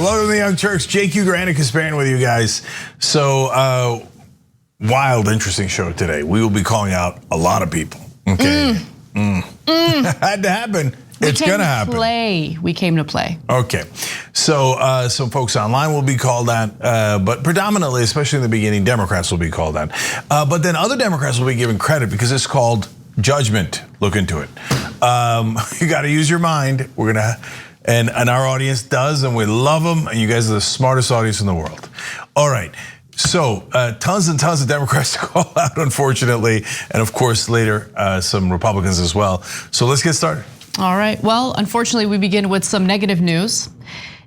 welcome to the Young Turks. JQ Granick is pairing with you guys. So, wild, interesting show today. We will be calling out a lot of people. Okay, had to happen. It's gonna happen. We came to play. Okay, so some folks online will be called out, but predominantly, especially in the beginning, Democrats will be called out. But then other Democrats will be given credit because it's called judgment. Look into it. You got to use your mind. We're gonna, and our audience does, and we love them. And you guys are the smartest audience in the world. All right. So tons and tons of Democrats to call out, unfortunately, and of course later some Republicans as well. So let's get started. All right. Well, unfortunately, we begin with some negative news.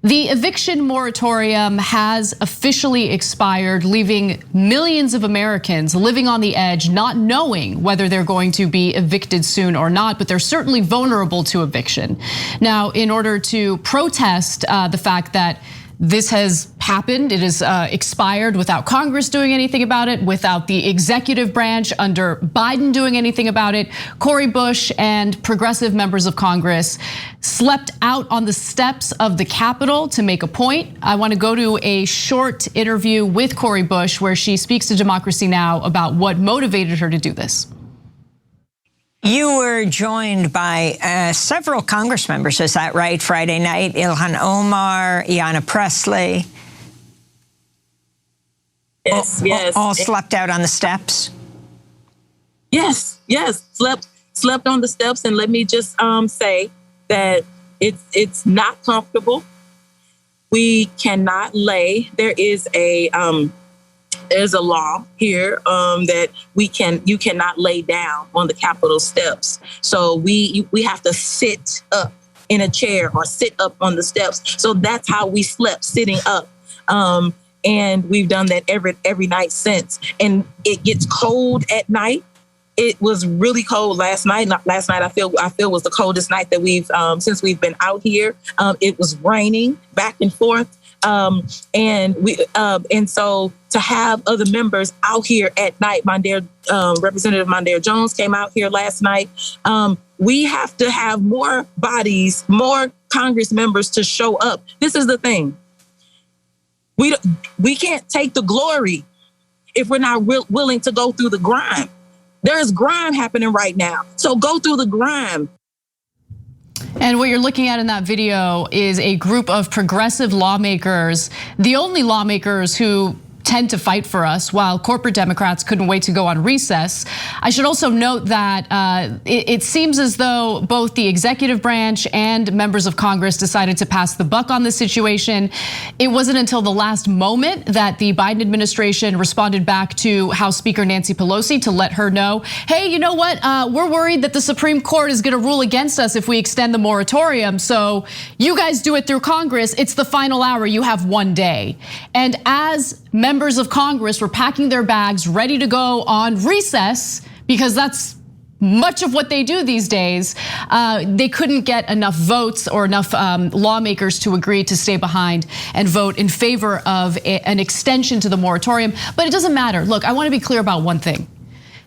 The eviction moratorium has officially expired, leaving millions of Americans living on the edge, not knowing whether they're going to be evicted soon or not, but they're certainly vulnerable to eviction. Now, in order to protest the fact that this has happened, it has expired without Congress doing anything about it, without the executive branch under Biden doing anything about it. Cori Bush and progressive members of Congress slept out on the steps of the Capitol to make a point. I want to go to a short interview with Cori Bush where she speaks to Democracy Now! About what motivated her to do this. You were joined by several Congress members, is that right? Friday night, Ilhan Omar, Ayanna Pressley. Yes. All slept out on the steps? Yes, slept on the steps. And let me just say that it's not comfortable. We cannot lay. There's a law here that you cannot lay down on the Capitol steps. So we have to sit up in a chair or sit up on the steps. So that's how we slept, sitting up. And we've done that every night since. And it gets cold at night. It was really cold last night. Last night I feel was the coldest night that we've since we've been out here. It was raining back and forth. And so to have other members out here at night, Representative Mondale Jones came out here last night. We have to have more bodies, more Congress members to show up. This is the thing. We can't take the glory if we're not willing to go through the grime. There is grime happening right now. So go through the grime. And what you're looking at in that video is a group of progressive lawmakers, the only lawmakers who tend to fight for us while corporate Democrats couldn't wait to go on recess. I should also note that it seems as though both the executive branch and members of Congress decided to pass the buck on this situation. It wasn't until the last moment that the Biden administration responded back to House Speaker Nancy Pelosi to let her know, hey, you know what? We're worried that the Supreme Court is gonna rule against us if we extend the moratorium. So you guys do it through Congress. It's the final hour. You have one day. And as members of Congress were packing their bags, ready to go on recess, because that's much of what they do these days. They couldn't get enough votes or enough lawmakers to agree to stay behind and vote in favor of an extension to the moratorium. But it doesn't matter. Look, I want to be clear about one thing.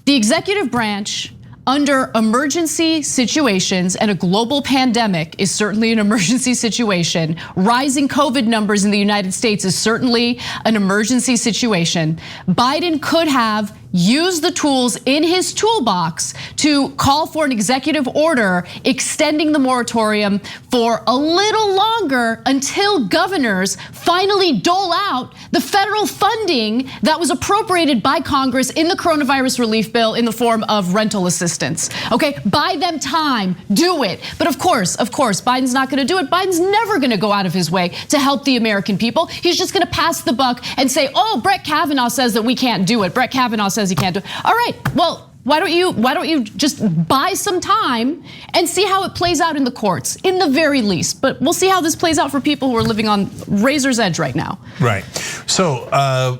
The executive branch, under emergency situations, and a global pandemic is certainly an emergency situation. Rising COVID numbers in the United States is certainly an emergency situation. Biden could have used the tools in his toolbox to call for an executive order extending the moratorium for a little longer until governors finally dole out the federal funding that was appropriated by Congress in the coronavirus relief bill in the form of rental assistance. Okay, buy them time, do it. But of course, Biden's not gonna do it. Biden's never gonna go out of his way to help the American people. He's just gonna pass the buck and say, oh, Brett Kavanaugh says that we can't do it. Brett Kavanaugh says he can't do it. All right, well, why don't you just buy some time and see how it plays out in the courts, in the very least. But we'll see how this plays out for people who are living on razor's edge right now. Right, so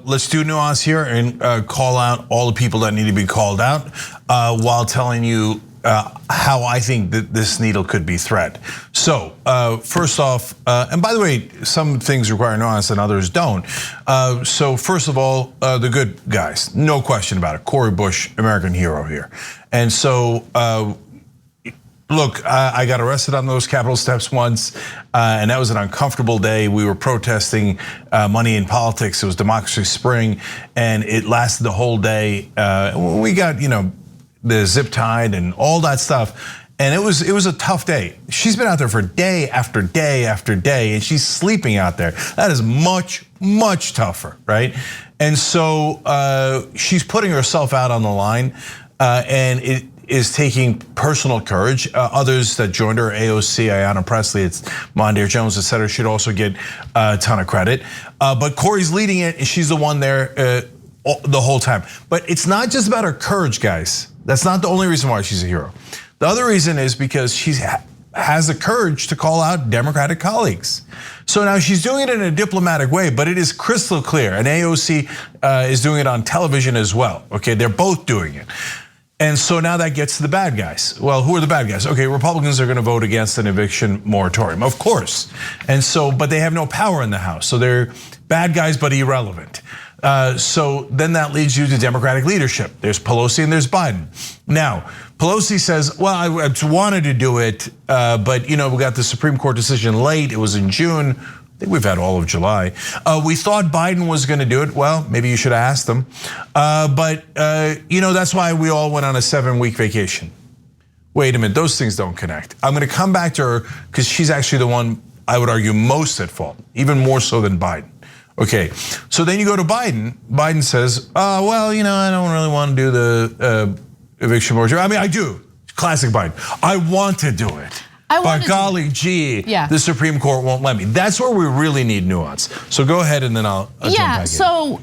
let's do nuance here and call out all the people that need to be called out while telling you how I think that this needle could be thread. So first off, and by the way, some things require nuance and others don't. So first of all, the good guys, no question about it. Cori Bush, American hero here. And so Look, I got arrested on those Capitol steps once, and that was an uncomfortable day. We were protesting money in politics. It was Democracy Spring, and it lasted the whole day. We got, the zip tied and all that stuff, and it was a tough day. She's been out there for day after day after day, and she's sleeping out there. That is much, much tougher, right? And so she's putting herself out on the line, and it is taking personal courage. Others that joined her, AOC, Ayanna Pressley, it's Mondaire Jones, et cetera, should also get a ton of credit. But Corey's leading it, and she's the one there the whole time. But it's not just about her courage, guys. That's not the only reason why she's a hero. The other reason is because she has the courage to call out Democratic colleagues. So now she's doing it in a diplomatic way, but it is crystal clear. And AOC is doing it on television as well. Okay, they're both doing it. And so now that gets to the bad guys. Well, who are the bad guys? Okay, Republicans are gonna vote against an eviction moratorium, of course. And so, but they have no power in the House. So they're bad guys, but irrelevant. So then that leads you to Democratic leadership. There's Pelosi and there's Biden. Now, Pelosi says, well, I wanted to do it, but we got the Supreme Court decision late. It was in June. I think we've had all of July. We thought Biden was gonna do it. Well, maybe you should have asked him. But that's why we all went on a 7-week vacation. Wait a minute, those things don't connect. I'm gonna come back to her because she's actually the one, I would argue, most at fault, even more so than Biden. Okay, so then you go to Biden. Biden says, well, I don't really want to do the eviction moratorium. I mean, I do, classic Biden. I want to do it. But golly gee, the Supreme Court won't let me. That's where we really need nuance. So go ahead and then I'll jump back in. So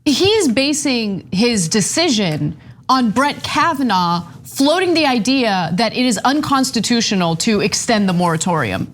he's basing his decision on Brett Kavanaugh floating the idea that it is unconstitutional to extend the moratorium.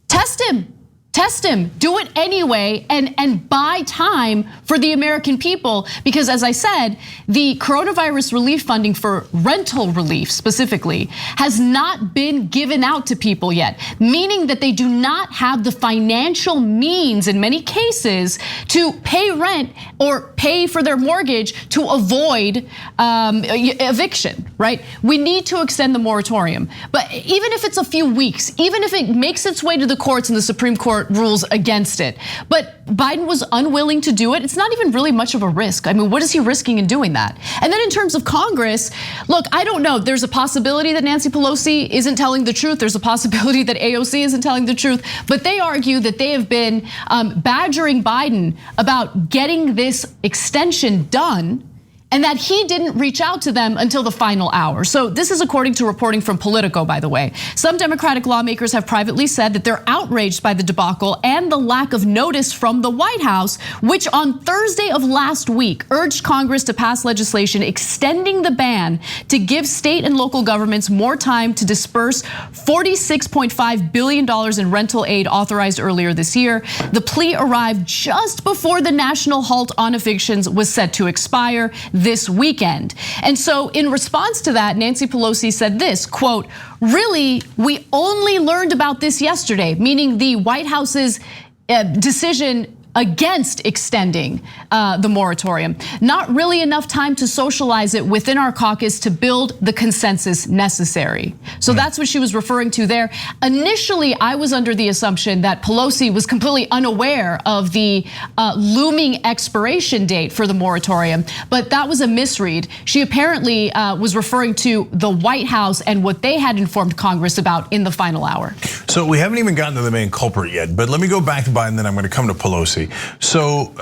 Test him. Test him, do it anyway, and buy time for the American people. Because as I said, the coronavirus relief funding for rental relief specifically has not been given out to people yet, meaning that they do not have the financial means in many cases to pay rent or pay for their mortgage to avoid eviction, right? We need to extend the moratorium. But even if it's a few weeks, even if it makes its way to the courts and the Supreme Court rules against it, but Biden was unwilling to do it. It's not even really much of a risk. I mean, what is he risking in doing that? And then in terms of Congress, look, I don't know. There's a possibility that Nancy Pelosi isn't telling the truth. There's a possibility that AOC isn't telling the truth, but they argue that they have been badgering Biden about getting this extension done, and that he didn't reach out to them until the final hour. So this is according to reporting from Politico, by the way. Some Democratic lawmakers have privately said that they're outraged by the debacle and the lack of notice from the White House, which on Thursday of last week urged Congress to pass legislation extending the ban to give state and local governments more time to disperse $46.5 billion in rental aid authorized earlier this year. The plea arrived just before the national halt on evictions was set to expire this weekend. And so in response to that, Nancy Pelosi said this, quote, really, we only learned about this yesterday, meaning the White House's decision against extending the moratorium. Not really enough time to socialize it within our caucus to build the consensus necessary. So that's what she was referring to there. Initially, I was under the assumption that Pelosi was completely unaware of the looming expiration date for the moratorium, but that was a misread. She apparently was referring to the White House and what they had informed Congress about in the final hour. So we haven't even gotten to the main culprit yet, but let me go back to Biden, then I'm gonna come to Pelosi. So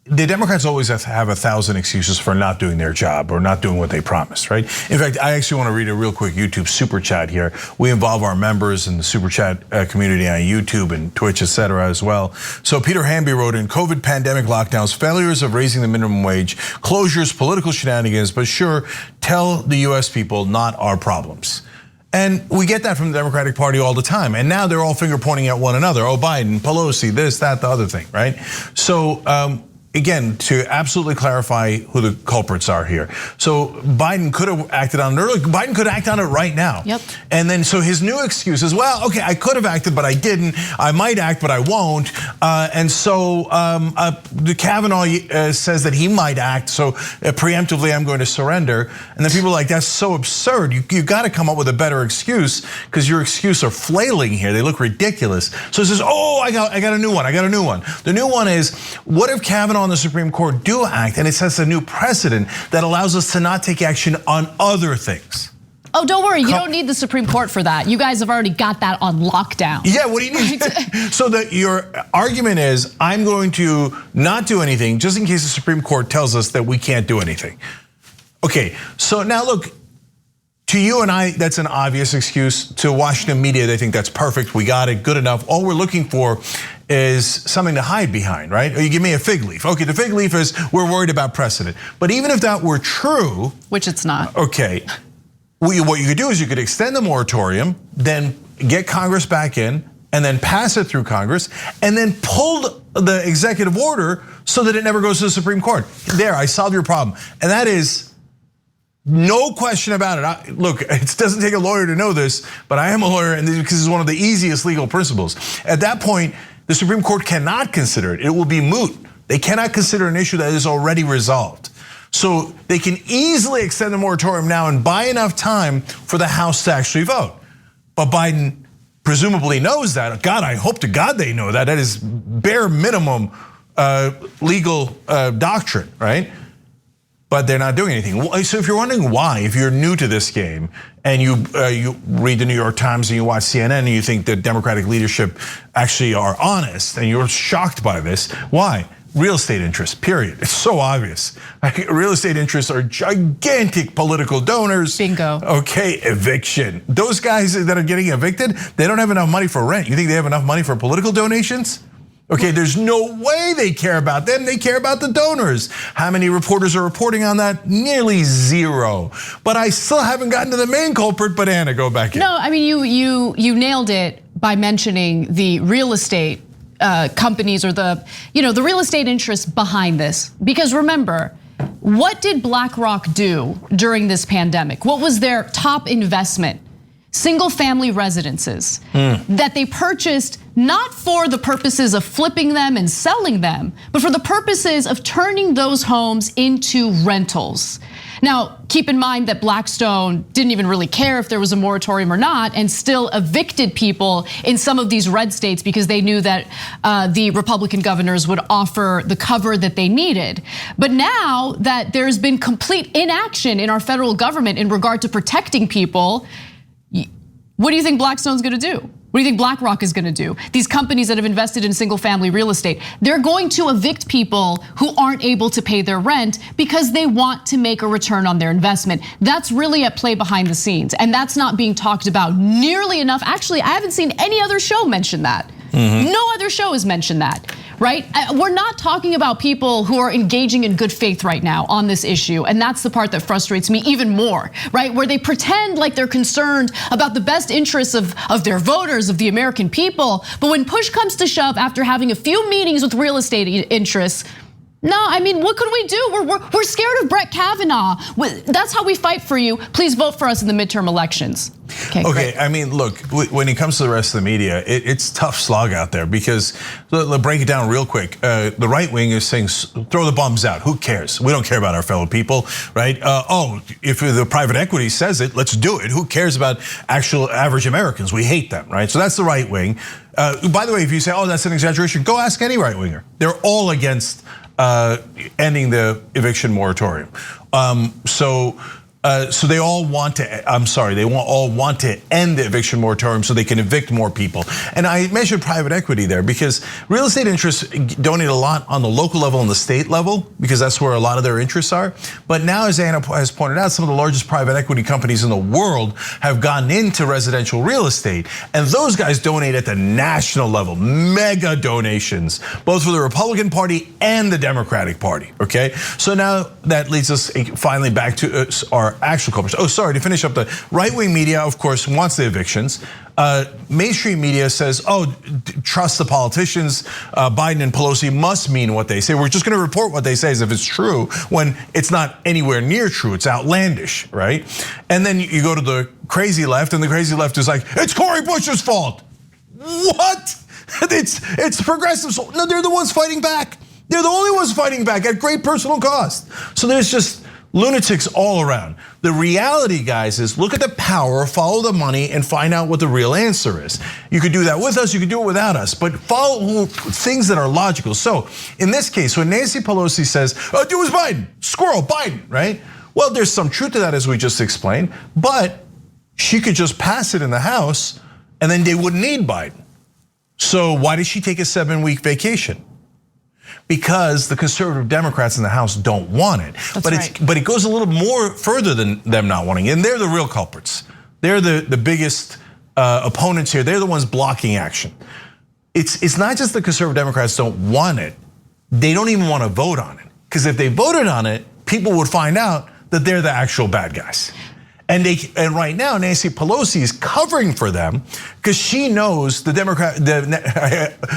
the Democrats always have 1,000 excuses for not doing their job or not doing what they promised, right? In fact, I actually want to read a real quick YouTube super chat here. We involve our members in the super chat community on YouTube and Twitch, et cetera, as well. So Peter Hamby wrote in, COVID, pandemic, lockdowns, failures of raising the minimum wage, closures, political shenanigans, but sure, tell the US people not our problems. And we get that from the Democratic Party all the time. And now they're all finger pointing at one another. Oh, Biden, Pelosi, this, that, the other thing, right? So again, to absolutely clarify who the culprits are here. So Biden could have acted on it earlier. Biden could act on it right now. Yep. And then so his new excuse is, well, okay, I could have acted, but I didn't. I might act, but I won't. And so Kavanaugh says that he might act, so preemptively I'm going to surrender. And then people are like, that's so absurd. You got to come up with a better excuse, because your excuses are flailing here. They look ridiculous. So it says, oh, I got a new one. I got a new one. The new one is, what if Kavanaugh and the Supreme Court do act, and it sets a new precedent that allows us to not take action on other things? Oh, don't worry, you don't need the Supreme Court for that. You guys have already got that on lockdown. Yeah, what do you need? So that your argument is, I'm going to not do anything just in case the Supreme Court tells us that we can't do anything. Okay, so now look, to you and I, that's an obvious excuse. To Washington media, they think that's perfect. We got it, good enough. All we're looking for is something to hide behind, right? Or you give me a fig leaf. Okay, the fig leaf is we're worried about precedent. But even if that were true, which it's not. Okay, what you could do is you could extend the moratorium, then get Congress back in, and then pass it through Congress, and then pull the executive order so that it never goes to the Supreme Court. There, I solved your problem. And that is, no question about it. Look, it doesn't take a lawyer to know this, but I am a lawyer, and because it's one of the easiest legal principles. At that point, the Supreme Court cannot consider it. It will be moot. They cannot consider an issue that is already resolved. So they can easily extend the moratorium now and buy enough time for the House to actually vote. But Biden presumably knows that. God, I hope to God they know that. That is bare minimum legal doctrine, right? But they're not doing anything. So if you're wondering why, if you're new to this game and you read the New York Times and you watch CNN and you think the Democratic leadership actually are honest and you're shocked by this, why? Real estate interests, period. It's so obvious. Real estate interests are gigantic political donors. Bingo. Okay, eviction. Those guys that are getting evicted, they don't have enough money for rent. You think they have enough money for political donations? Okay, there's no way they care about them. They care about the donors. How many reporters are reporting on that? Nearly zero. But I still haven't gotten to the main culprit. But Anna, go back in. No, I mean you nailed it by mentioning the real estate companies or the real estate interests behind this. Because remember, what did BlackRock do during this pandemic? What was their top investment? Single family residences that they purchased not for the purposes of flipping them and selling them, but for the purposes of turning those homes into rentals. Now, keep in mind that Blackstone didn't even really care if there was a moratorium or not, and still evicted people in some of these red states because they knew that the Republican governors would offer the cover that they needed. But now that there's been complete inaction in our federal government in regard to protecting people, what do you think Blackstone's gonna do? What do you think BlackRock is gonna do? These companies that have invested in single family real estate, they're going to evict people who aren't able to pay their rent because they want to make a return on their investment. That's really at play behind the scenes, and that's not being talked about nearly enough. Actually, I haven't seen any other show mention that. No other show has mentioned that, right? We're not talking about people who are engaging in good faith right now on this issue. And that's the part that frustrates me even more, right? Where they pretend like they're concerned about the best interests of their voters, of the American people. But when push comes to shove, after having a few meetings with real estate interests, no, I mean, what could we do? We're scared of Brett Kavanaugh. That's how we fight for you. Please vote for us in the midterm elections. Okay, I mean, look, when it comes to the rest of the media, it's tough slog out there because, let's break it down real quick. The right wing is saying, throw the bums out. Who cares? We don't care about our fellow people, right? If the private equity says it, let's do it. Who cares about actual average Americans? We hate them, right? So that's the right wing. By the way, if you say, that's an exaggeration, go ask any right winger. They're all against ending the eviction moratorium. So they all want to, they all want to end the eviction moratorium so they can evict more people. And I mentioned private equity there because real estate interests donate a lot on the local level and the state level because that's where a lot of their interests are. But now, as Anna has pointed out, some of the largest private equity companies in the world have gotten into residential real estate. And those guys donate at the national level, mega donations, both for the Republican Party and the Democratic Party, okay? So now that leads us finally back to our are actual culprits. Oh, sorry, to finish up, the right-wing media, of course, wants the evictions. Mainstream media says, trust the politicians. Biden and Pelosi must mean what they say. We're just gonna report what they say as if it's true when it's not anywhere near true. It's outlandish, right? And then you go to the crazy left, and the crazy left is like, it's Cori Bush's fault. What? It's progressives. No, they're the ones fighting back. They're the only ones fighting back at great personal cost. So there's just lunatics all around. The reality, guys, is look at the power, follow the money, and find out what the real answer is. You could do that with us, you could do it without us, but follow things that are logical. So in this case, when Nancy Pelosi says, do as Biden, squirrel, Biden, right? Well, there's some truth to that, as we just explained, but she could just pass it in the House and then they wouldn't need Biden. So why did she take a 7-week vacation? Because the conservative Democrats in the House don't want it. But it goes a little more further than them not wanting it. And they're the real culprits. They're the biggest opponents here. They're the ones blocking action. It's not just the conservative Democrats don't want it. They don't even want to vote on it. Because if they voted on it, people would find out that they're the actual bad guys. And right now, Nancy Pelosi is covering for them because she knows the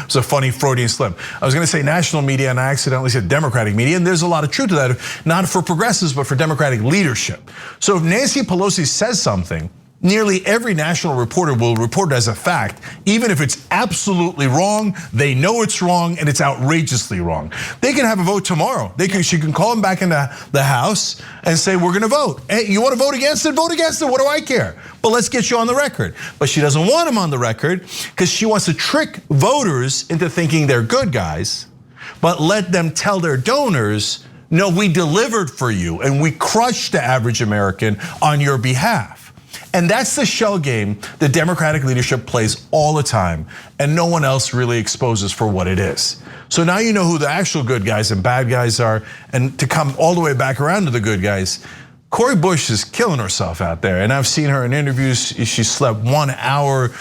it's a funny Freudian slip. I was gonna say national media and I accidentally said Democratic media, and there's a lot of truth to that, not for progressives, but for Democratic leadership. So if Nancy Pelosi says something, nearly every national reporter will report it as a fact, even if it's absolutely wrong. They know it's wrong and it's outrageously wrong. They can have a vote tomorrow. She can call him back into the House and say, we're gonna vote. Hey, you wanna vote against it? Vote against it, what do I care? But let's get you on the record. But she doesn't want him on the record because she wants to trick voters into thinking they're good guys, but let them tell their donors, no, we delivered for you and we crushed the average American on your behalf. And that's the shell game the Democratic leadership plays all the time, and no one else really exposes for what it is. So now you know who the actual good guys and bad guys are, and to come all the way back around to the good guys, Cori Bush is killing herself out there, and I've seen her in interviews. She slept 1 hour.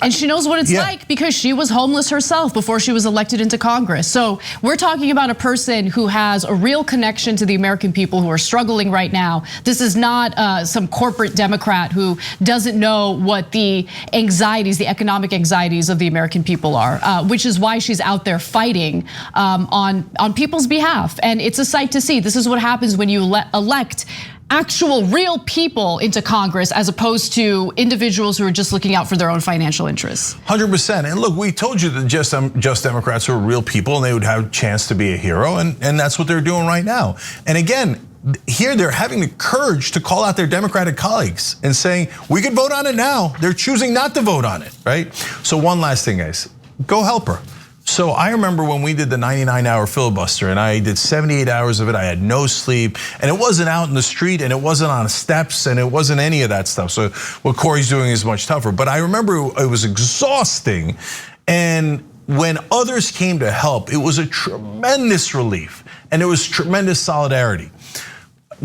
And she knows what it's like because she was homeless herself before she was elected into Congress. So we're talking about a person who has a real connection to the American people who are struggling right now. This is not some corporate Democrat who doesn't know what the anxieties, the economic anxieties of the American people are, which is why she's out there fighting on people's behalf. And it's a sight to see. This is what happens when you elect actual real people into Congress as opposed to individuals who are just looking out for their own financial interests. 100%. And look, we told you that just Democrats were real people and they would have a chance to be a hero, and that's what they're doing right now. And again, here they're having the courage to call out their Democratic colleagues and saying, we could vote on it now. They're choosing not to vote on it, right? So one last thing, guys, go help her. So I remember when we did the 99-hour filibuster, and I did 78 hours of it. I had no sleep, and it wasn't out in the street, and it wasn't on steps, and it wasn't any of that stuff. So what Cori's doing is much tougher. But I remember it was exhausting, and when others came to help, it was a tremendous relief, and it was tremendous solidarity.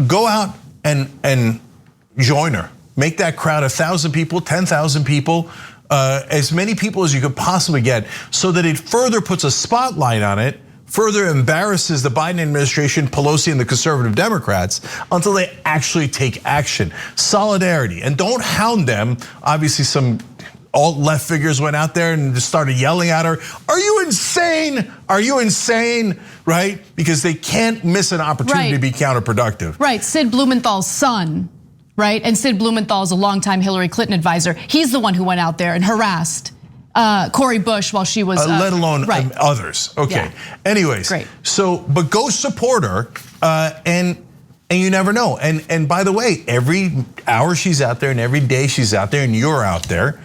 Go out and join her. Make that crowd 1,000 people, 10,000 people. As many people as you could possibly get, so that it further puts a spotlight on it, further embarrasses the Biden administration, Pelosi, and the conservative Democrats until they actually take action. Solidarity, and don't hound them. Obviously, some alt-left figures went out there and just started yelling at her. Are you insane? Are you insane? Right? Because they can't miss an opportunity to be counterproductive. Right, Sid Blumenthal's son. Right, and Sid Blumenthal is a longtime Hillary Clinton advisor. He's the one who went out there and harassed Cori Bush while she was, let alone others. Okay. Yeah. Anyways, great. So, but go support her, and you never know. And by the way, every hour she's out there, and every day she's out there, and you're out there,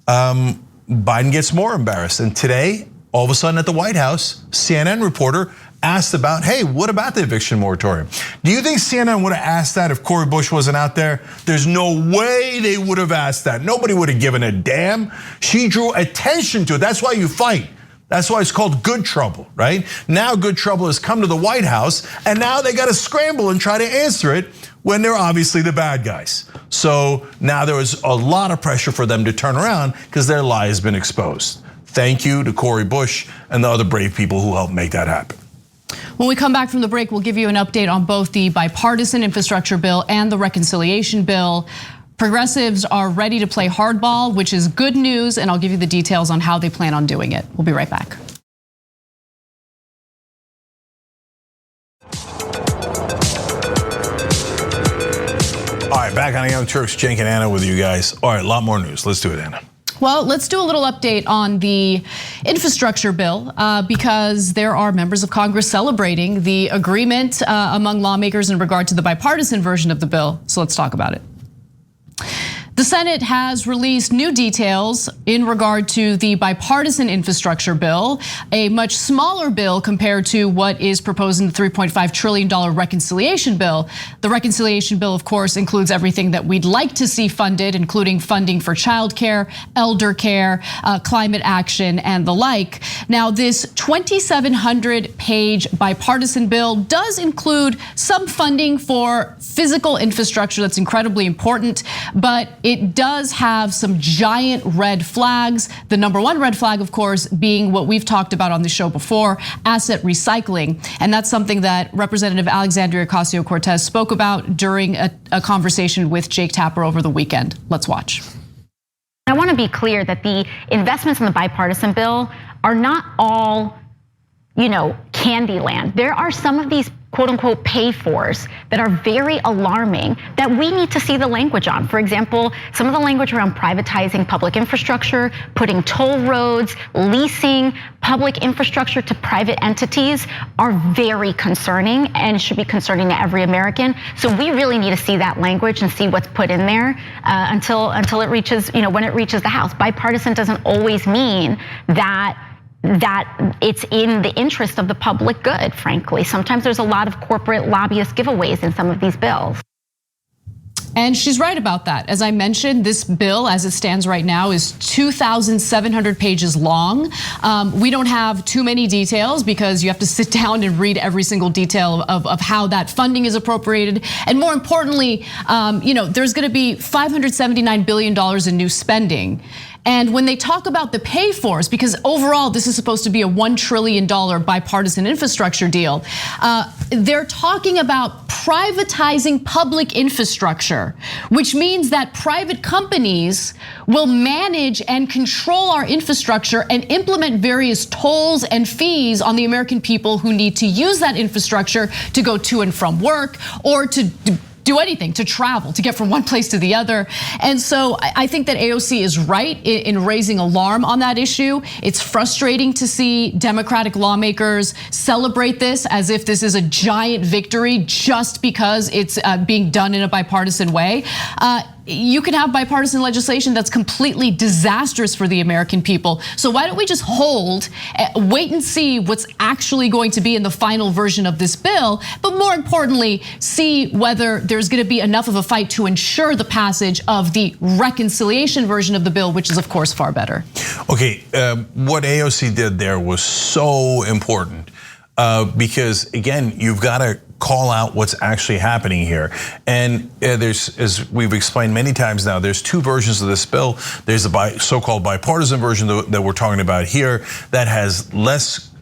Biden gets more embarrassed. And today, all of a sudden at the White House, CNN reporter asked about, hey, what about the eviction moratorium? Do you think CNN would have asked that if Cori Bush wasn't out there? There's no way they would have asked that. Nobody would have given a damn. She drew attention to it. That's why you fight. That's why it's called good trouble, right? Now good trouble has come to the White House, and now they got to scramble and try to answer it when they're obviously the bad guys. So now there was a lot of pressure for them to turn around because their lie has been exposed. Thank you to Cori Bush and the other brave people who helped make that happen. When we come back from the break, we'll give you an update on both the bipartisan infrastructure bill and the reconciliation bill. Progressives are ready to play hardball, which is good news, and I'll give you the details on how they plan on doing it. We'll be right back. All right, back on the Young Turks, Cenk and Anna with you guys. All right, a lot more news. Let's do it, Anna. Well, let's do a little update on the infrastructure bill because there are members of Congress celebrating the agreement among lawmakers in regard to the bipartisan version of the bill. So let's talk about it. The Senate has released new details in regard to the bipartisan infrastructure bill, a much smaller bill compared to what is proposed in the $3.5 trillion reconciliation bill. The reconciliation bill, of course, includes everything that we'd like to see funded, including funding for childcare, elder care, climate action, and the like. Now, this 2,700-page bipartisan bill does include some funding for physical infrastructure that's incredibly important, but it does have some giant red flags. The number one red flag, of course, being what we've talked about on the show before, asset recycling. And that's something that Representative Alexandria Ocasio-Cortez spoke about during a conversation with Jake Tapper over the weekend. Let's watch. I want to be clear that the investments in the bipartisan bill are not all, candy land. There are some of these quote unquote pay-fors that are very alarming that we need to see the language on. For example, some of the language around privatizing public infrastructure, putting toll roads, leasing public infrastructure to private entities are very concerning and should be concerning to every American. So we really need to see that language and see what's put in there until it reaches, when it reaches the House. Bipartisan doesn't always mean that it's in the interest of the public good, frankly. Sometimes there's a lot of corporate lobbyist giveaways in some of these bills. And she's right about that. As I mentioned, this bill, as it stands right now, is 2,700 pages long. We don't have too many details because you have to sit down and read every single detail of how that funding is appropriated. And more importantly, there's gonna be $579 billion in new spending. And when they talk about the pay-fors, because overall this is supposed to be a $1 trillion bipartisan infrastructure deal, they're talking about privatizing public infrastructure, which means that private companies will manage and control our infrastructure and implement various tolls and fees on the American people who need to use that infrastructure to go to and from work or to do anything, to travel, to get from one place to the other. And so I think that AOC is right in raising alarm on that issue. It's frustrating to see Democratic lawmakers celebrate this as if this is a giant victory just because it's being done in a bipartisan way. You can have bipartisan legislation that's completely disastrous for the American people. So why don't we just wait and see what's actually going to be in the final version of this bill, but more importantly, see whether there's gonna be enough of a fight to ensure the passage of the reconciliation version of the bill, which is of course far better. Okay, what AOC did there was so important because again, you've gotta call out what's actually happening here. And there's, as we've explained many times now, there's two versions of this bill. There's the so-called bipartisan version that we're talking about here that has less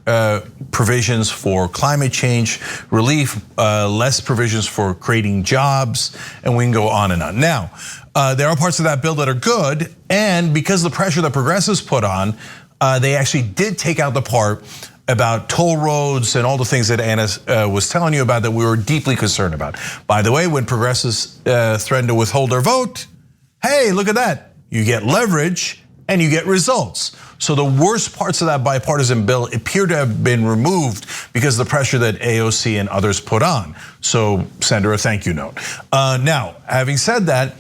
provisions for climate change relief, less provisions for creating jobs, and we can go on and on. Now, there are parts of that bill that are good, and because of the pressure that progressives put on, they actually did take out the part about toll roads and all the things that Anna was telling you about that we were deeply concerned about. By the way, when progressives threaten to withhold their vote, hey, look at that. You get leverage and you get results. So the worst parts of that bipartisan bill appear to have been removed because of the pressure that AOC and others put on. So send her a thank you note. Now, having said that,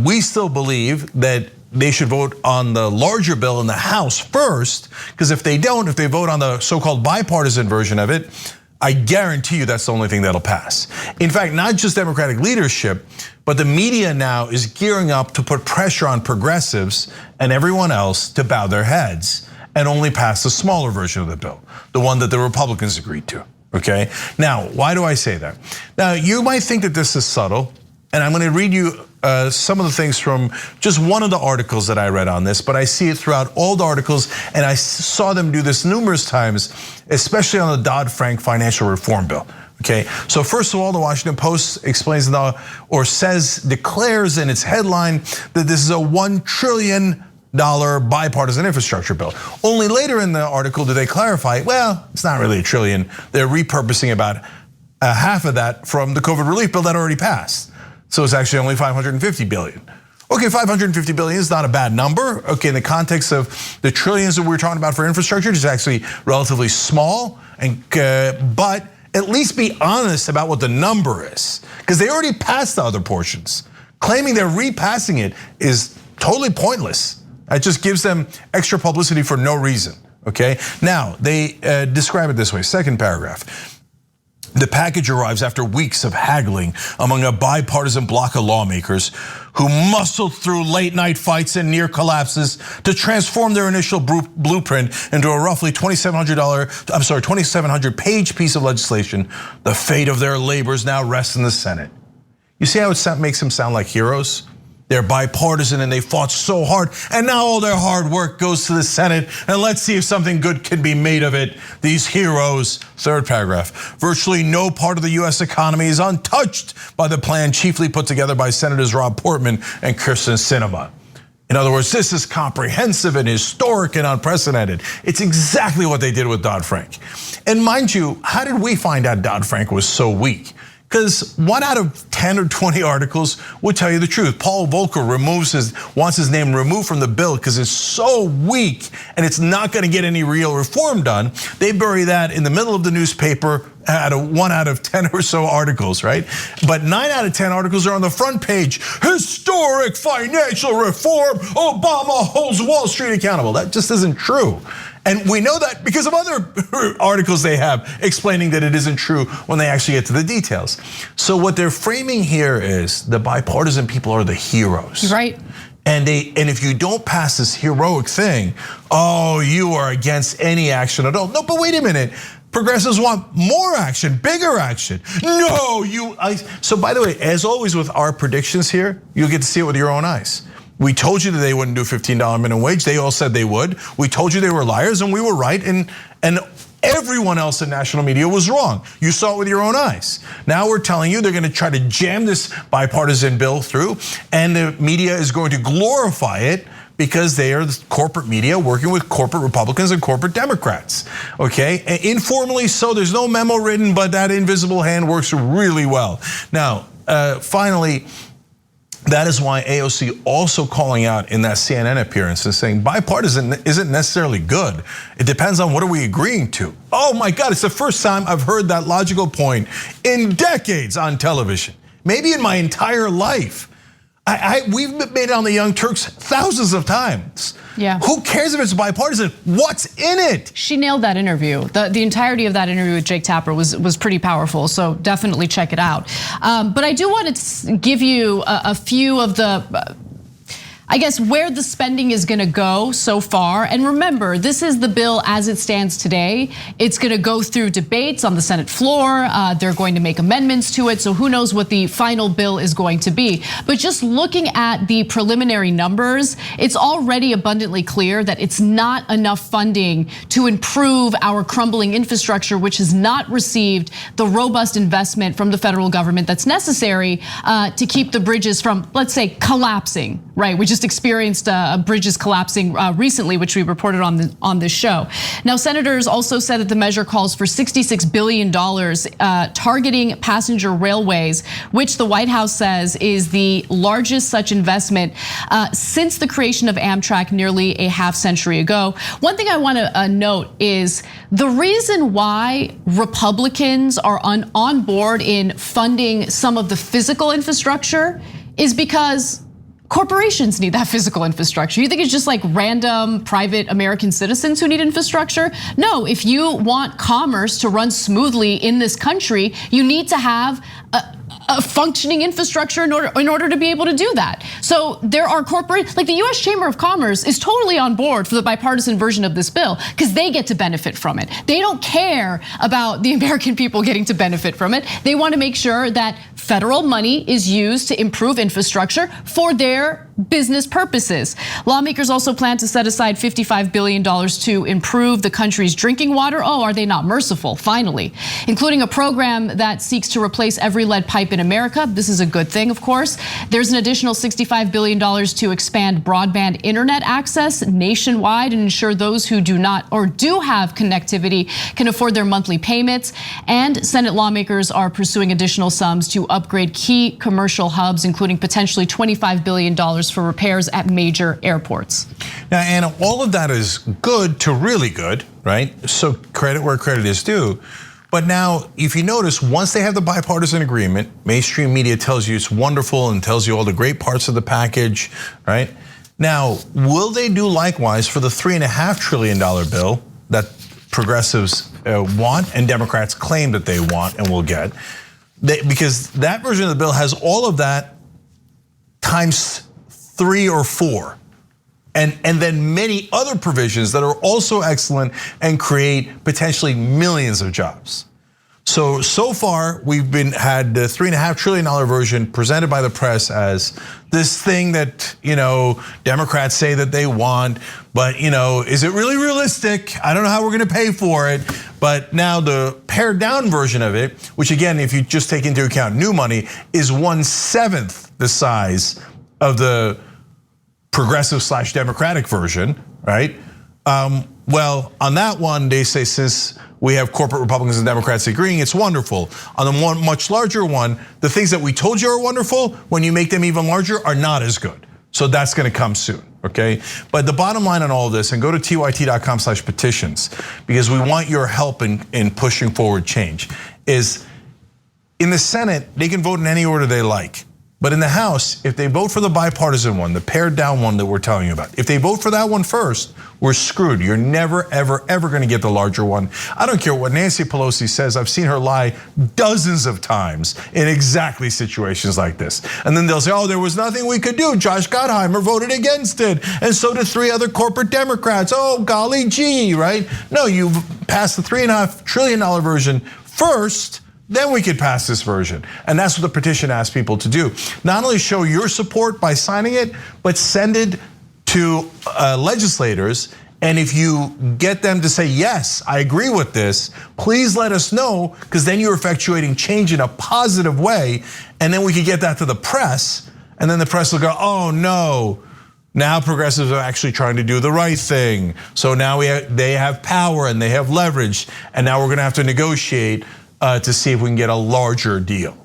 we still believe that they should vote on the larger bill in the House first, because if they vote on the so-called bipartisan version of it, I guarantee you that's the only thing that'll pass. In fact, not just Democratic leadership, but the media now is gearing up to put pressure on progressives and everyone else to bow their heads and only pass the smaller version of the bill, the one that the Republicans agreed to, okay? Now, why do I say that? Now, you might think that this is subtle, and I'm gonna read you some of the things from just one of the articles that I read on this, but I see it throughout all the articles, and I saw them do this numerous times, especially on the Dodd-Frank financial reform bill. Okay, so first of all, the Washington Post explains declares in its headline that this is a $1 trillion bipartisan infrastructure bill. Only later in the article do they clarify, well, it's not really $1 trillion. They're repurposing about half of that from the COVID relief bill that already passed. So it's actually only $550 billion. Okay, $550 billion is not a bad number. Okay, in the context of the trillions that we're talking about for infrastructure, it's actually relatively small. But at least be honest about what the number is, because they already passed the other portions. Claiming they're repassing it is totally pointless. It just gives them extra publicity for no reason. Okay, now they describe it this way. Second paragraph. The package arrives after weeks of haggling among a bipartisan bloc of lawmakers who muscled through late night fights and near collapses to transform their initial blueprint into a roughly 2,700 page piece of legislation. The fate of their labors now rests in the Senate. You see how it makes them sound like heroes? They're bipartisan and they fought so hard, and now all their hard work goes to the Senate, and let's see if something good can be made of it. These heroes. Third paragraph. Virtually no part of the US economy is untouched by the plan chiefly put together by Senators Rob Portman and Kyrsten Sinema. In other words, this is comprehensive and historic and unprecedented. It's exactly what they did with Dodd-Frank. And mind you, how did we find out Dodd-Frank was so weak? Because 1 out of 10 or 20 articles would tell you the truth. Paul Volcker wants his name removed from the bill because it's so weak and it's not going to get any real reform done. They bury that in the middle of the newspaper out of 1 out of 10 or so articles, right? But 9 out of 10 articles are on the front page. Historic financial reform. Obama holds Wall Street accountable. That just isn't true. And we know that because of other articles they have explaining that it isn't true when they actually get to the details. So what they're framing here is the bipartisan people are the heroes. Right. And if you don't pass this heroic thing, you are against any action at all. No, but wait a minute. Progressives want more action, bigger action. No, so by the way, as always with our predictions here, you'll get to see it with your own eyes. We told you that they wouldn't do $15 minimum wage. They all said they would. We told you they were liars and we were right. And everyone else in national media was wrong. You saw it with your own eyes. Now we're telling you they're going to try to jam this bipartisan bill through, and the media is going to glorify it because they are the corporate media working with corporate Republicans and corporate Democrats. Okay, informally so, there's no memo written, but that invisible hand works really well. Now, finally, that is why AOC also calling out in that CNN appearance and saying bipartisan isn't necessarily good. It depends on what are we agreeing to. Oh my God, it's the first time I've heard that logical point in decades on television, maybe in my entire life. We've made it on the Young Turks thousands of times. Yeah. Who cares if it's bipartisan? What's in it? She nailed that interview. The entirety of that interview with Jake Tapper was pretty powerful. So definitely check it out. But I do want to give you a few of the, I guess, where the spending is gonna go so far. And remember, this is the bill as it stands today. It's gonna go through debates on the Senate floor. They're going to make amendments to it. So who knows what the final bill is going to be. But just looking at the preliminary numbers, it's already abundantly clear that it's not enough funding to improve our crumbling infrastructure, which has not received the robust investment from the federal government that's necessary to keep the bridges from, let's say, collapsing, right? We just experienced bridges collapsing recently, which we reported on this show. Now, senators also said that the measure calls for $66 billion targeting passenger railways, which the White House says is the largest such investment since the creation of Amtrak nearly a half century ago. One thing I want to note is the reason why Republicans are on board in funding some of the physical infrastructure is because corporations need that physical infrastructure. You think it's just like random private American citizens who need infrastructure? No, if you want commerce to run smoothly in this country, you need to have a functioning infrastructure in order to be able to do that. So there are corporate, like the US Chamber of Commerce is totally on board for the bipartisan version of this bill because they get to benefit from it. They don't care about the American people getting to benefit from it. They want to make sure that federal money is used to improve infrastructure for their business purposes. Lawmakers also plan to set aside $55 billion to improve the country's drinking water. Oh, are they not merciful? Finally, including a program that seeks to replace every lead pipe in America. This is a good thing, of course. There's an additional $65 billion to expand broadband internet access nationwide and ensure those who do not or do have connectivity can afford their monthly payments. And Senate lawmakers are pursuing additional sums to upgrade key commercial hubs, including potentially $25 billion for repairs at major airports. Now, Anna, all of that is good to really good, right? So credit where credit is due. But now, if you notice, once they have the bipartisan agreement, mainstream media tells you it's wonderful and tells you all the great parts of the package, right? Now, will they do likewise for the $3.5 trillion bill that progressives want and Democrats claim that they want and will get? Because that version of the bill has all of that times 3 or 4. And then many other provisions that are also excellent and create potentially millions of jobs. So far we've had the $3.5 trillion version presented by the press as this thing that Democrats say that they want, but is it really realistic? I don't know how we're going to pay for it. But now the pared down version of it, which again, if you just take into account new money, is 1/7 the size of the progressive / Democratic version, right? Well, on that one, they say since we have corporate Republicans and Democrats agreeing, it's wonderful. On the one much larger one, the things that we told you are wonderful, when you make them even larger, are not as good. So that's gonna come soon, okay? But the bottom line on all of this, and go to tyt.com/petitions, because we want your help in pushing forward change, is in the Senate, they can vote in any order they like. But in the House, if they vote for the bipartisan one, the pared down one that we're telling you about, if they vote for that one first, we're screwed. You're never, ever, ever gonna get the larger one. I don't care what Nancy Pelosi says. I've seen her lie dozens of times in exactly situations like this. And then they'll say, oh, there was nothing we could do. Josh Gottheimer voted against it. And so did 3 other corporate Democrats. Oh, golly gee, right? No, you've passed the $3.5 trillion version first, then we could pass this version. And that's what the petition asks people to do. Not only show your support by signing it, but send it to legislators. And if you get them to say, yes, I agree with this, please let us know, because then you're effectuating change in a positive way. And then we could get that to the press. And then the press will go, oh no, now progressives are actually trying to do the right thing. So now they have power and they have leverage. And now we're gonna have to negotiate to see if we can get a larger deal.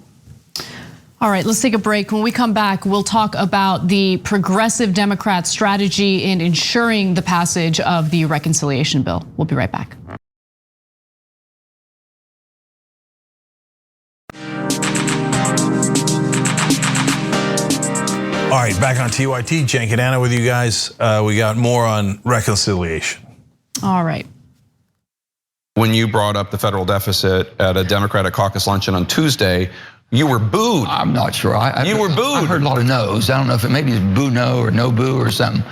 All right, let's take a break. When we come back, we'll talk about the progressive Democrat strategy in ensuring the passage of the reconciliation bill. We'll be right back. All right, back on TYT, Cenk and Anna with you guys. We got more on reconciliation. All right. When you brought up the federal deficit at a Democratic caucus luncheon on Tuesday, you were booed. I'm not sure. You were booed. I heard a lot of no's. I don't know if it maybe is boo no or no boo or something.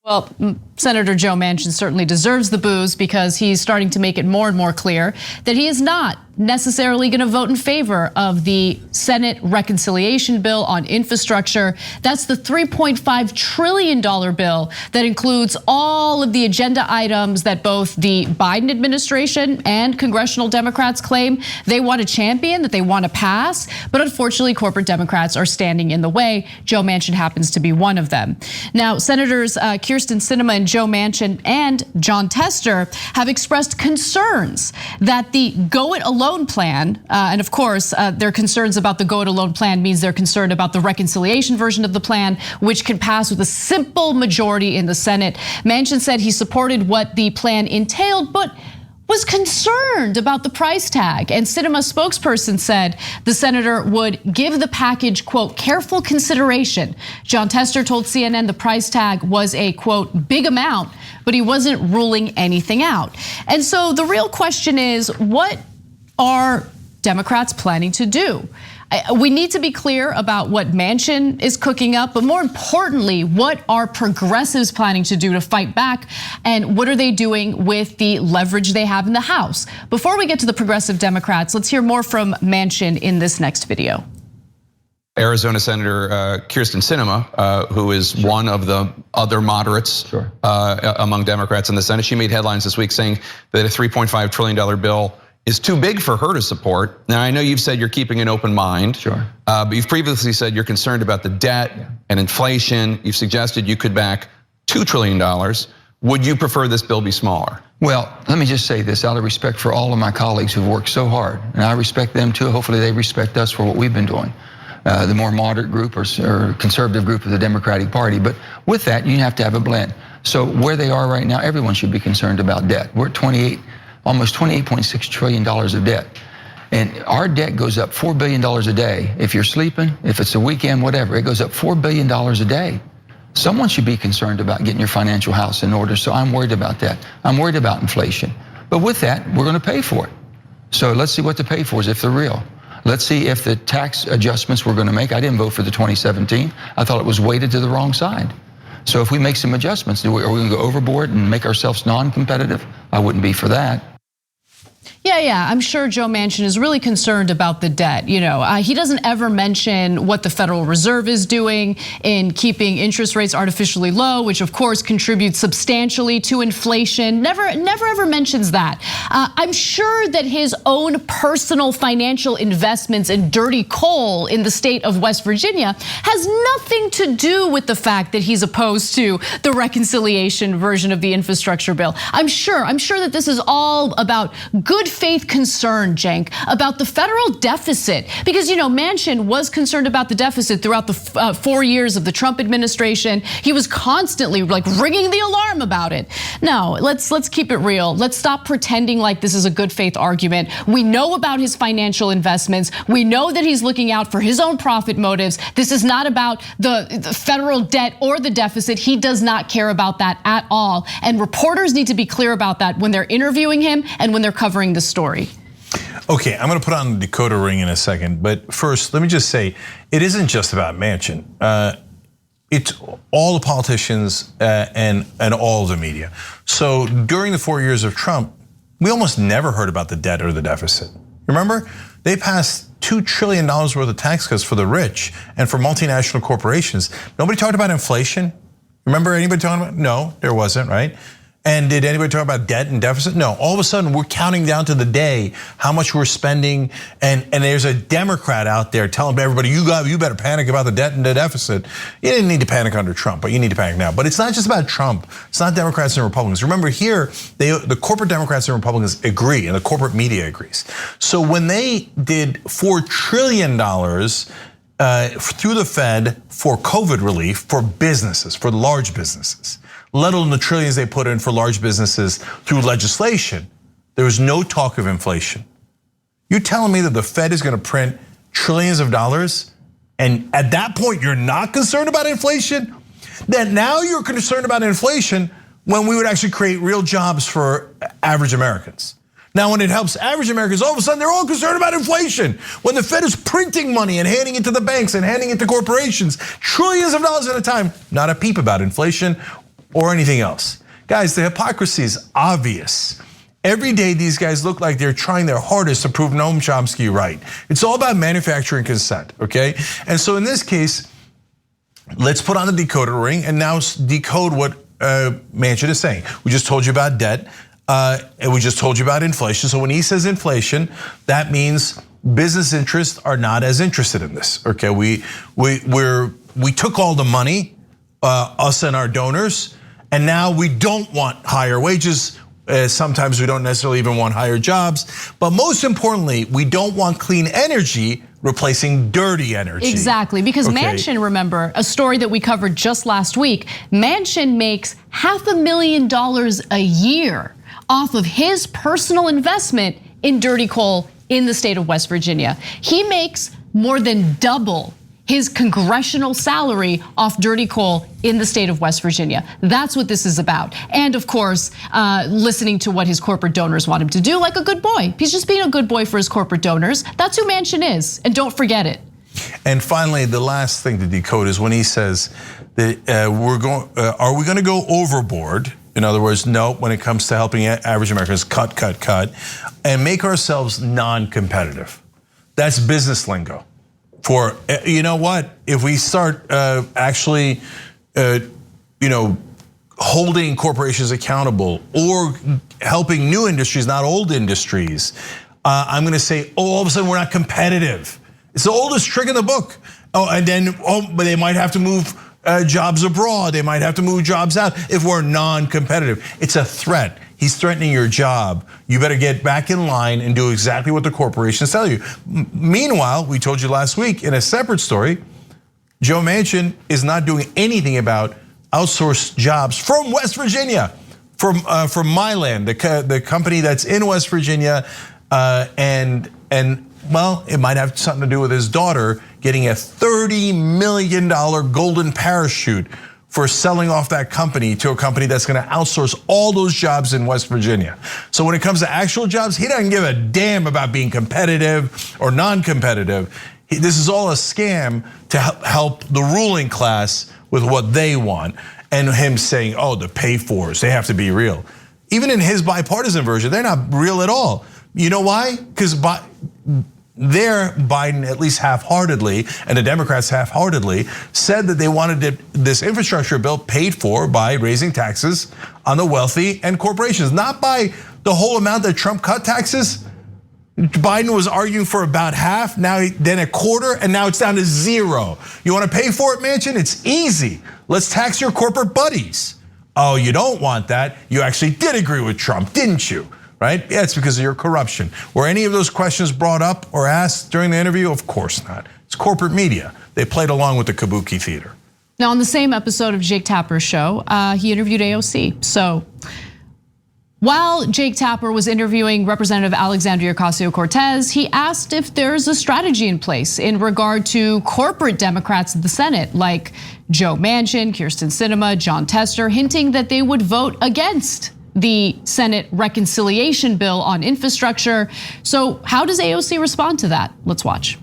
Well, Senator Joe Manchin certainly deserves the boos because he's starting to make it more and more clear that he is not necessarily going to vote in favor of the Senate reconciliation bill on infrastructure. That's the $3.5 trillion bill that includes all of the agenda items that both the Biden administration and congressional Democrats claim they want to champion, that they want to pass. But unfortunately, corporate Democrats are standing in the way. Joe Manchin happens to be one of them. Now, Senators Kyrsten Sinema and Joe Manchin and Jon Tester have expressed concerns that the go it alone plan, and of course, their concerns about the go it alone plan means they're concerned about the reconciliation version of the plan, which can pass with a simple majority in the Senate. Manchin said he supported what the plan entailed, but was concerned about the price tag. And Sinema's spokesperson said the senator would give the package, quote, careful consideration. Jon Tester told CNN the price tag was a, quote, big amount, but he wasn't ruling anything out. And so the real question is, what are Democrats planning to do? We need to be clear about what Manchin is cooking up, but more importantly, what are progressives planning to do to fight back, and what are they doing with the leverage they have in the House? Before we get to the progressive Democrats, let's hear more from Manchin in this next video. Arizona Senator Kyrsten Sinema, who is one of the other moderates among Democrats in the Senate, she made headlines this week saying that a $3.5 trillion bill is too big for her to support. Now, I know you've said you're keeping an open mind, but you've previously said you're concerned about the debt and inflation. You've suggested you could back $2 trillion. Would you prefer this bill be smaller? Well, let me just say this out of respect for all of my colleagues who've worked so hard, and I respect them too. Hopefully they respect us for what we've been doing. The more moderate group or conservative group of the Democratic Party. But with that, you have to have a blend. So where they are right now, everyone should be concerned about debt. We're at almost $28.6 trillion of debt. And our debt goes up $4 billion a day. If you're sleeping, if it's a weekend, whatever, it goes up $4 billion a day. Someone should be concerned about getting your financial house in order. So I'm worried about that. I'm worried about inflation. But with that, we're going to pay for it. So let's see what the pay for is if they're real. Let's see if the tax adjustments we're going to make. I didn't vote for the 2017. I thought it was weighted to the wrong side. So if we make some adjustments, are we going to go overboard and make ourselves non-competitive? I wouldn't be for that. Yeah, I'm sure Joe Manchin is really concerned about the debt. He doesn't ever mention what the Federal Reserve is doing in keeping interest rates artificially low, which of course contributes substantially to inflation. Never ever mentions that. I'm sure that his own personal financial investments in dirty coal in the state of West Virginia has nothing to do with the fact that he's opposed to the reconciliation version of the infrastructure bill. I'm sure that this is all about good faith concern, Cenk, about the federal deficit, because Manchin was concerned about the deficit throughout the 4 years of the Trump administration. He was constantly ringing the alarm about it. No, let's keep it real. Let's stop pretending like this is a good faith argument. We know about his financial investments. We know that he's looking out for his own profit motives. This is not about the federal debt or the deficit. He does not care about that at all. And reporters need to be clear about that when they're interviewing him and when they're covering the story. Okay, I'm going to put on the decoder ring in a second, but first, let me just say, it isn't just about Manchin. It's all the politicians and all the media. So during the 4 years of Trump, we almost never heard about the debt or the deficit. Remember, they passed $2 trillion worth of tax cuts for the rich and for multinational corporations. Nobody talked about inflation. Remember anybody talking about? No, there wasn't, right? And did anybody talk about debt and deficit? No, all of a sudden we're counting down to the day how much we're spending, and there's a Democrat out there telling everybody, you better panic about the debt and the deficit. You didn't need to panic under Trump, but you need to panic now. But it's not just about Trump. It's not Democrats and Republicans. Remember here, the corporate Democrats and Republicans agree, and the corporate media agrees. So when they did $4 trillion through the Fed for COVID relief for businesses, for large businesses, let alone the trillions they put in for large businesses through legislation, there was no talk of inflation. You're telling me that the Fed is going to print trillions of dollars, and at that point you're not concerned about inflation? Then now you're concerned about inflation when we would actually create real jobs for average Americans. Now, when it helps average Americans, all of a sudden they're all concerned about inflation. When the Fed is printing money and handing it to the banks and handing it to corporations, trillions of dollars at a time, not a peep about inflation or anything else. Guys, the hypocrisy is obvious. Every day these guys look like they're trying their hardest to prove Noam Chomsky right. It's all about manufacturing consent, okay? And so in this case, let's put on the decoder ring and now decode what Manchin is saying. We just told you about debt, and we just told you about inflation. So when he says inflation, that means business interests are not as interested in this, okay? We took all the money, us and our donors, and now we don't want higher wages. Sometimes we don't necessarily even want higher jobs. But most importantly, we don't want clean energy replacing dirty energy. Exactly, because Manchin, remember, a story that we covered just last week, Manchin makes $500,000 a year off of his personal investment in dirty coal in the state of West Virginia. He makes more than double his congressional salary off dirty coal in the state of West Virginia. That's what this is about. And of course, listening to what his corporate donors want him to do, like a good boy. He's just being a good boy for his corporate donors. That's who Manchin is, and don't forget it. And finally, the last thing to decode is when he says that are we going to go overboard? In other words, no, when it comes to helping average Americans, cut, and make ourselves non-competitive. That's business lingo. For, you know what, if we start actually, holding corporations accountable or helping new industries, not old industries, I'm going to say, all of a sudden we're not competitive. It's the oldest trick in the book. But they might have to move jobs abroad. They might have to move jobs out if we're non-competitive. It's a threat. He's threatening your job. You better get back in line and do exactly what the corporations tell you. Meanwhile, we told you last week in a separate story, Joe Manchin is not doing anything about outsourced jobs from West Virginia, from Mylan, the company that's in West Virginia, and well, it might have something to do with his daughter getting a $30 million golden parachute for selling off that company to a company that's going to outsource all those jobs in West Virginia. So when it comes to actual jobs, he doesn't give a damn about being competitive or non-competitive. This is all a scam to help the ruling class with what they want. And him saying, oh, the pay-fors, they have to be real. Even in his bipartisan version, they're not real at all. You know why? Because Biden, at least half-heartedly, and the Democrats half-heartedly, said that they wanted this infrastructure bill paid for by raising taxes on the wealthy and corporations, not by the whole amount that Trump cut taxes. Biden was arguing for about half, then a quarter, and now it's down to zero. You want to pay for it, Manchin? It's easy. Let's tax your corporate buddies. Oh, you don't want that? You actually did agree with Trump, didn't you? Right? Yeah, it's because of your corruption. Were any of those questions brought up or asked during the interview? Of course not. It's corporate media. They played along with the kabuki theater. Now, on the same episode of Jake Tapper's show, he interviewed AOC. So while Jake Tapper was interviewing Representative Alexandria Ocasio-Cortez, he asked if there's a strategy in place in regard to corporate Democrats in the Senate, like Joe Manchin, Kyrsten Sinema, John Tester, hinting that they would vote against the Senate reconciliation bill on infrastructure. So how does AOC respond to that? Let's watch.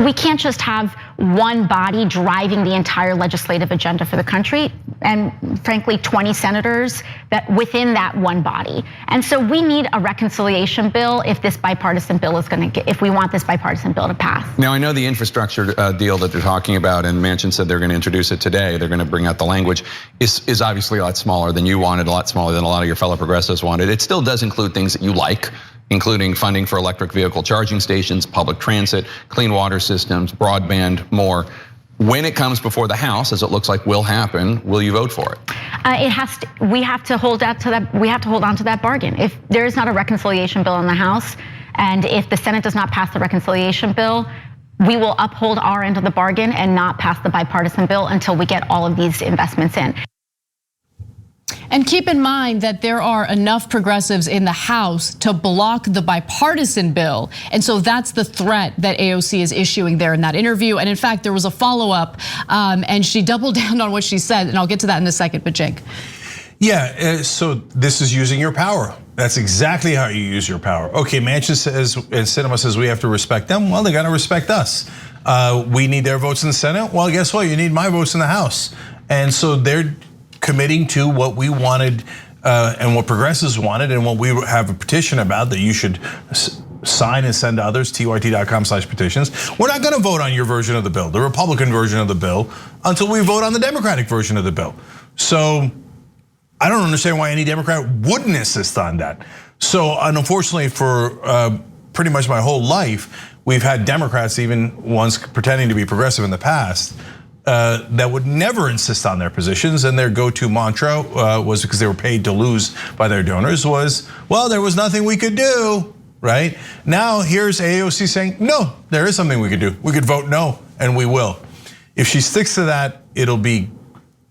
We can't just have one body driving the entire legislative agenda for the country, and frankly, 20 senators that within that one body. And so we need a reconciliation bill if this bipartisan bill is going to if we want this bipartisan bill to pass. Now, I know the infrastructure deal that they're talking about, and Manchin said they're going to introduce it today. They're going to bring out the language. Is obviously a lot smaller than you wanted, a lot smaller than a lot of your fellow progressives wanted. It still does include things that you like, including funding for electric vehicle charging stations, public transit, clean water systems, broadband, more. When it comes before the House, as it looks like will happen, will you vote for it? We have to hold on to that. We have to hold on to that bargain. If there is not a reconciliation bill in the House, and if the Senate does not pass the reconciliation bill, we will uphold our end of the bargain and not pass the bipartisan bill until we get all of these investments in. And keep in mind that there are enough progressives in the House to block the bipartisan bill. And so that's the threat that AOC is issuing there in that interview. And in fact, there was a follow-up and she doubled down on what she said. And I'll get to that in a second, but Jake. Yeah, so this is using your power. That's exactly how you use your power. Okay, Manchin says, and Sinema says we have to respect them. Well, they gotta respect us. We need their votes in the Senate. Well, guess what? You need my votes in the House. And so they're committing to what we wanted and what progressives wanted and what we have a petition about that you should sign and send to others, tyrt.com/petitions. We're not gonna vote on your version of the bill, the Republican version of the bill, until we vote on the Democratic version of the bill. So I don't understand why any Democrat wouldn't insist on that. So unfortunately for pretty much my whole life, we've had Democrats, even ones pretending to be progressive in the past, that would never insist on their positions, and their go-to mantra was, because they were paid to lose by their donors, was, well, there was nothing we could do, right? Now here's AOC saying, no, there is something we could do. We could vote no, and we will. If she sticks to that, it'll be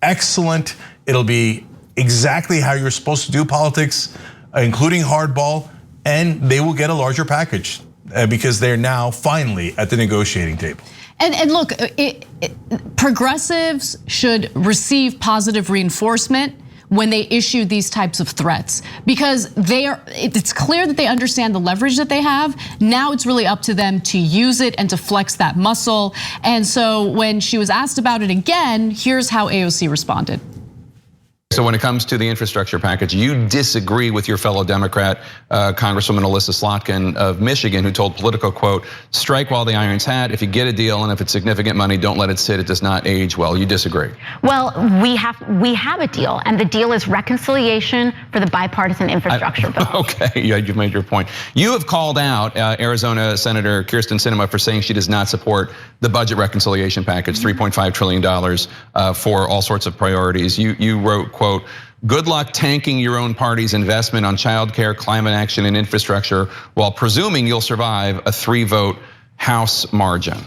excellent. It'll be exactly how you're supposed to do politics, including hardball, and they will get a larger package. because they're now finally at the negotiating table. And look, progressives should receive positive reinforcement when they issue these types of threats, because it's clear that they understand the leverage that they have. Now it's really up to them to use it and to flex that muscle. And so when she was asked about it again, here's how AOC responded. So when it comes to the infrastructure package, you disagree with your fellow Democrat, Congresswoman Alyssa Slotkin of Michigan, who told Politico, quote, "Strike while the iron's hot. If you get a deal and if it's significant money, don't let it sit. It does not age well." You disagree? Well, we have a deal, and the deal is reconciliation for the bipartisan infrastructure bill. Okay, yeah, you've made your point. You have called out Arizona Senator Kyrsten Sinema for saying she does not support the budget reconciliation package, $3.5 trillion for all sorts of priorities. You wrote, quote, "Good luck tanking your own party's investment on childcare, climate action, and infrastructure while presuming you'll survive a 3-vote House margin."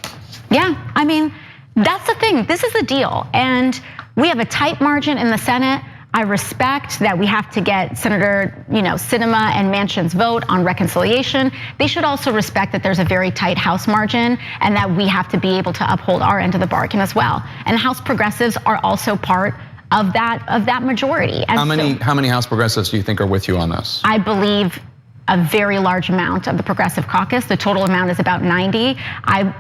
Yeah, I mean, that's the thing. This is a deal, and we have a tight margin in the Senate. I respect that we have to get Senator Sinema and Manchin's vote on reconciliation. They should also respect that there's a very tight House margin and that we have to be able to uphold our end of the bargain as well. And House progressives are also part of that majority. And how many House progressives do you think are with you on this? I believe a very large amount of the progressive caucus. The total amount is about 90. I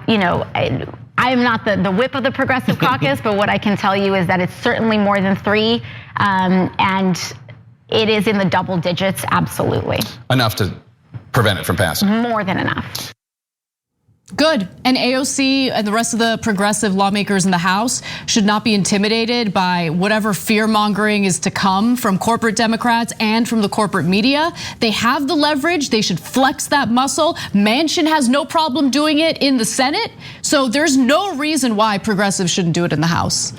am not the whip of the progressive caucus, but what I can tell you is that it's certainly more than 3, and it is in the double digits, absolutely. Enough to prevent it from passing. More than enough. Good. And AOC and the rest of the progressive lawmakers in the House should not be intimidated by whatever fear mongering is to come from corporate Democrats and from the corporate media. They have the leverage. They should flex that muscle. Manchin has no problem doing it in the Senate. So there's no reason why progressives shouldn't do it in the House.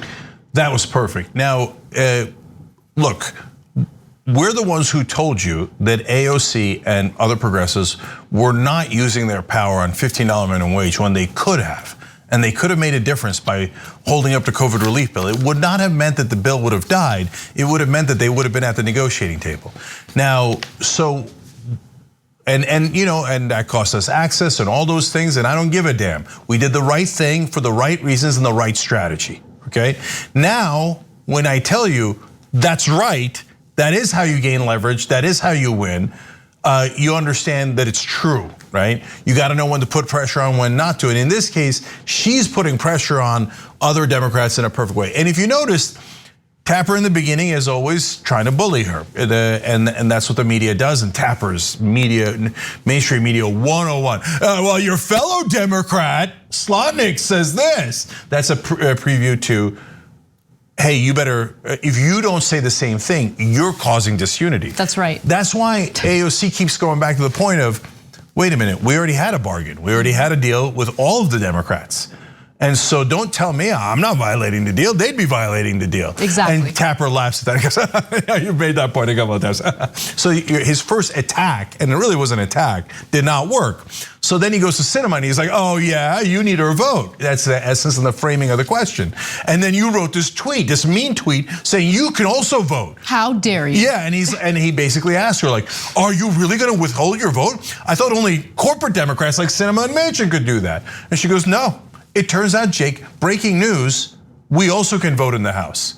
That was perfect. Now, look, we're the ones who told you that AOC and other progressives were not using their power on $15 minimum wage when they could have. And they could have made a difference by holding up the COVID relief bill. It would not have meant that the bill would have died. It would have meant that they would have been at the negotiating table. Now, so, and that cost us access and all those things, and I don't give a damn. We did the right thing for the right reasons and the right strategy, okay? Now, when I tell you that's right, that is how you gain leverage. That is how you win. You understand that it's true, right? You got to know when to put pressure on, when not to. And in this case, she's putting pressure on other Democrats in a perfect way. And if you noticed, Tapper in the beginning is always trying to bully her. And that's what the media does. And Tapper's media, mainstream media 101. Well, your fellow Democrat, Slotnick, says this. That's a preview to, hey, you better, if you don't say the same thing, you're causing disunity. That's right. That's why AOC keeps going back to the point of, wait a minute, we already had a bargain. We already had a deal with all of the Democrats. And so don't tell me I'm not violating the deal. They'd be violating the deal. Exactly. And Tapper laughs at that and goes, you made that point a couple of times. So his first attack, and it really was an attack, did not work. So then he goes to Sinema and he's like, oh yeah, you need her vote. That's the essence and the framing of the question. And then you wrote this tweet, this mean tweet saying you can also vote. How dare you? Yeah, and he basically asked her like, are you really gonna withhold your vote? I thought only corporate Democrats like Sinema and Manchin could do that. And she goes, no. It turns out, Jake, breaking news, we also can vote in the House.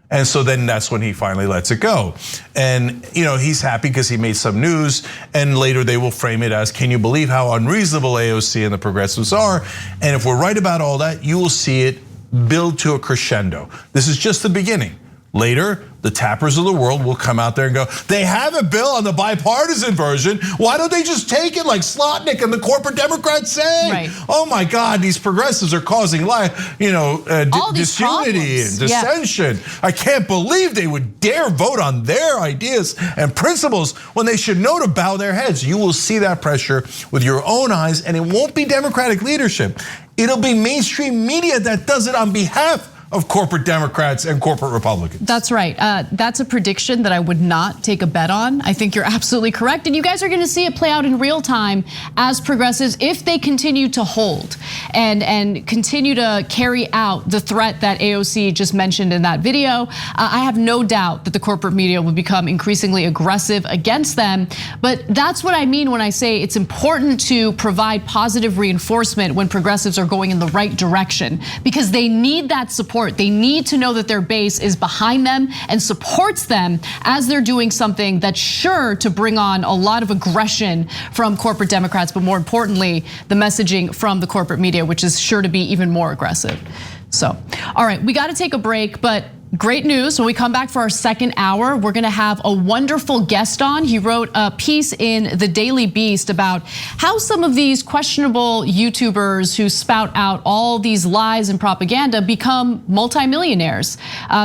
And so then that's when he finally lets it go. And he's happy because he made some news, and later they will frame it as, can you believe how unreasonable AOC and the progressives are? And if we're right about all that, you will see it build to a crescendo. This is just the beginning. Later, the Tappers of the world will come out there and go, they have a bill on the bipartisan version. Why don't they just take it like Slotnick and the corporate Democrats say? Right. Oh my God, these progressives are causing disunity and dissension. Yeah. I can't believe they would dare vote on their ideas and principles when they should know to bow their heads. You will see that pressure with your own eyes, and it won't be Democratic leadership. It'll be mainstream media that does it on behalf of corporate Democrats and corporate Republicans. That's right. That's a prediction that I would not take a bet on. I think you're absolutely correct. And you guys are going to see it play out in real time as progressives, if they continue to hold and continue to carry out the threat that AOC just mentioned in that video. I have no doubt that the corporate media will become increasingly aggressive against them. But that's what I mean when I say it's important to provide positive reinforcement when progressives are going in the right direction, because they need that support. They need to know that their base is behind them and supports them as they're doing something that's sure to bring on a lot of aggression from corporate Democrats, but more importantly, the messaging from the corporate media, which is sure to be even more aggressive. So, all right, we got to take a break, but great news. When we come back for our second hour, we're gonna have a wonderful guest on. He wrote a piece in the Daily Beast about how some of these questionable YouTubers who spout out all these lies and propaganda become multimillionaires.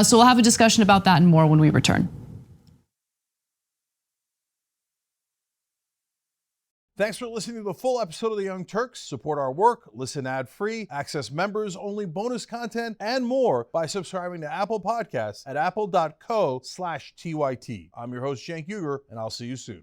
So we'll have a discussion about that and more when we return. Thanks for listening to the full episode of The Young Turks. Support our work, listen ad-free, access members-only bonus content, and more by subscribing to Apple Podcasts at apple.co/TYT. I'm your host, Cenk Uygur, and I'll see you soon.